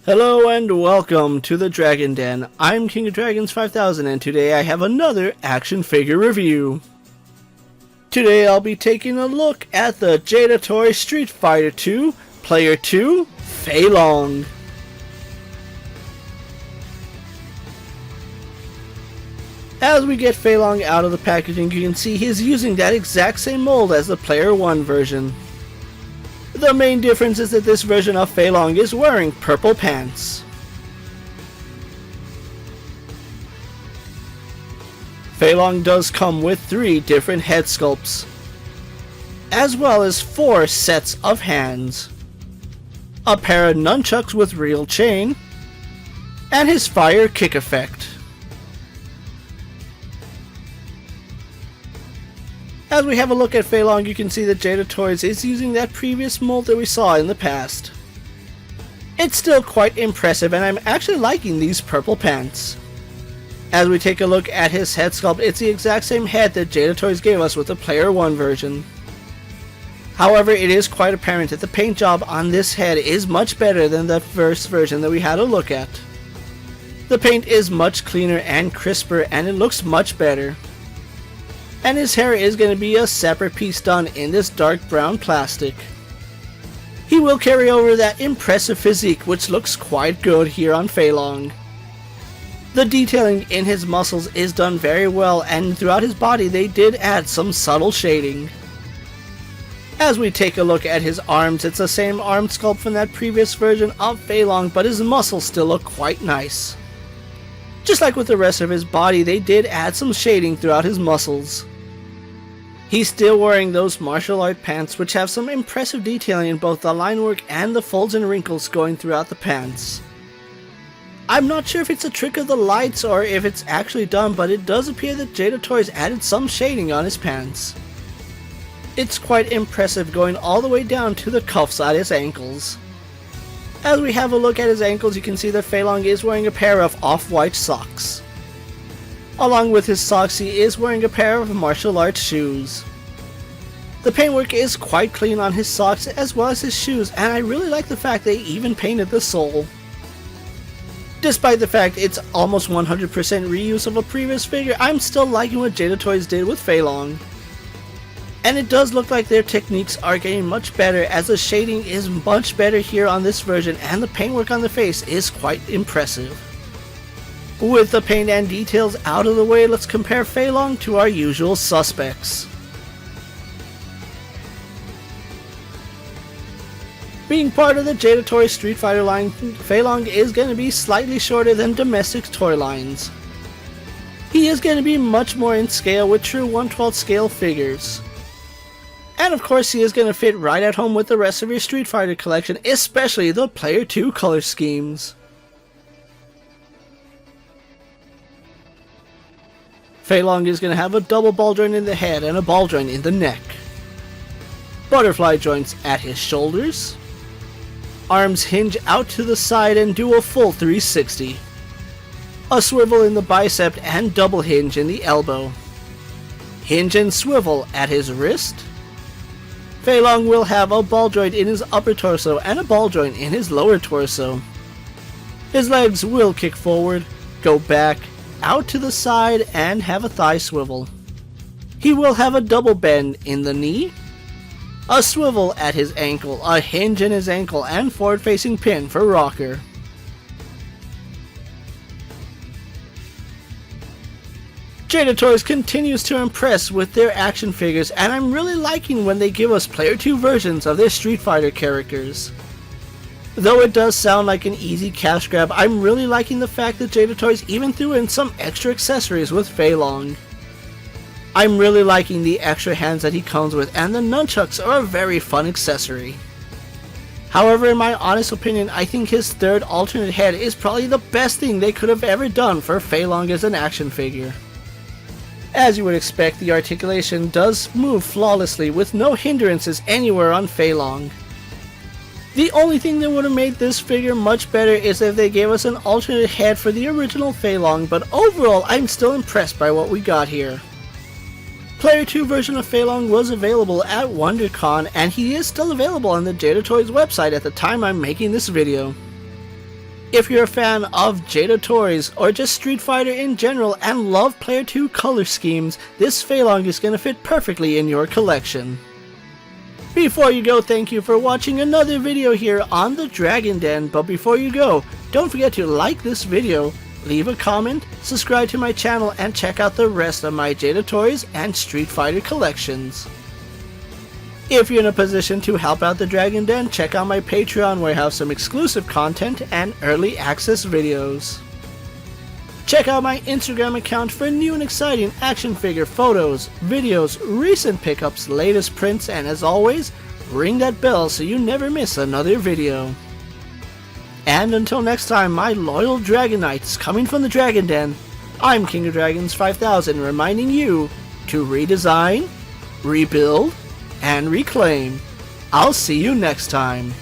Hello and welcome to the Dragon Den. I'm KingofDragons 5000 and today I have another action figure review. Today I'll be taking a look at the Jada Toy Street Fighter 2 Player 2 Fei Long. As we get Fei Long out of the packaging, you can see he's using that exact same mold as the Player 1 version. The main difference is that this version of Fei Long is wearing purple pants. Fei Long does come with 3 different head sculpts, as well as 4 sets of hands, a pair of nunchucks with real chain, and his fire kick effect. As we have a look at Fei Long, you can see that Jada Toys is using that previous mold that we saw in the past. It's still quite impressive and I'm actually liking these purple pants. As we take a look at his head sculpt, it's the exact same head that Jada Toys gave us with the Player 1 version. However, it is quite apparent that the paint job on this head is much better than the first version that we had a look at. The paint is much cleaner and crisper and it looks much better. And his hair is going to be a separate piece done in this dark brown plastic. He will carry over that impressive physique which looks quite good here on Fei Long. The detailing in his muscles is done very well and throughout his body they did add some subtle shading. As we take a look at his arms, it's the same arm sculpt from that previous version of Fei Long, but his muscles still look quite nice. Just like with the rest of his body, they did add some shading throughout his muscles. He's still wearing those martial art pants which have some impressive detailing in both the line work and the folds and wrinkles going throughout the pants. I'm not sure if it's a trick of the lights or if it's actually done, but it does appear that Jada Toys added some shading on his pants. It's quite impressive going all the way down to the cuffs at his ankles. As we have a look at his ankles, you can see that Fei Long is wearing a pair of off-white socks. Along with his socks, he is wearing a pair of martial arts shoes. The paintwork is quite clean on his socks as well as his shoes, and I really like the fact they even painted the sole. Despite the fact it's almost 100% reuse of a previous figure, I'm still liking what Jada Toys did with Fei Long. And it does look like their techniques are getting much better as the shading is much better here on this version and the paintwork on the face is quite impressive. With the paint and details out of the way, let's compare Fei Long to our usual suspects. Being part of the Jada Toy Street Fighter line, Fei Long is going to be slightly shorter than domestic toy lines. He is going to be much more in scale with true 1/12 scale figures. And of course he is going to fit right at home with the rest of your Street Fighter collection, especially the Player 2 color schemes. Fei Long is going to have a double ball joint in the head and a ball joint in the neck. Butterfly joints at his shoulders. Arms hinge out to the side and do a full 360. A swivel in the bicep and double hinge in the elbow. Hinge and swivel at his wrist. Fei Long will have a ball joint in his upper torso and a ball joint in his lower torso. His legs will kick forward, go back, out to the side, and have a thigh swivel. He will have a double bend in the knee, a swivel at his ankle, a hinge in his ankle, and forward-facing pin for rocker. Jada Toys continues to impress with their action figures, and I'm really liking when they give us Player 2 versions of their Street Fighter characters. Though it does sound like an easy cash grab, I'm really liking the fact that Jada Toys even threw in some extra accessories with Fei Long. I'm really liking the extra hands that he comes with, and the nunchucks are a very fun accessory. However, in my honest opinion, I think his third alternate head is probably the best thing they could have ever done for Fei Long as an action figure. As you would expect, the articulation does move flawlessly with no hindrances anywhere on Fei Long. The only thing that would have made this figure much better is if they gave us an alternate head for the original Fei Long, but overall I'm still impressed by what we got here. Player 2 version of Fei Long was available at Wondercon, and he is still available on the Jada Toys website at the time I'm making this video. If you're a fan of Jada toys, or just Street Fighter in general and love Player 2 color schemes, this Fei Long is going to fit perfectly in your collection. Before you go, thank you for watching another video here on the Dragon Den, but before you go, don't forget to like this video, leave a comment, subscribe to my channel, and check out the rest of my Jada toys and Street Fighter collections. If you're in a position to help out the Dragon Den, check out my Patreon where I have some exclusive content and early access videos. Check out my Instagram account for new and exciting action figure photos, videos, recent pickups, latest prints, and as always, ring that bell so you never miss another video. And until next time, my loyal Dragon Knights coming from the Dragon Den, I'm KingofDragons 5000 reminding you to redesign, rebuild, and reclaim. I'll see you next time.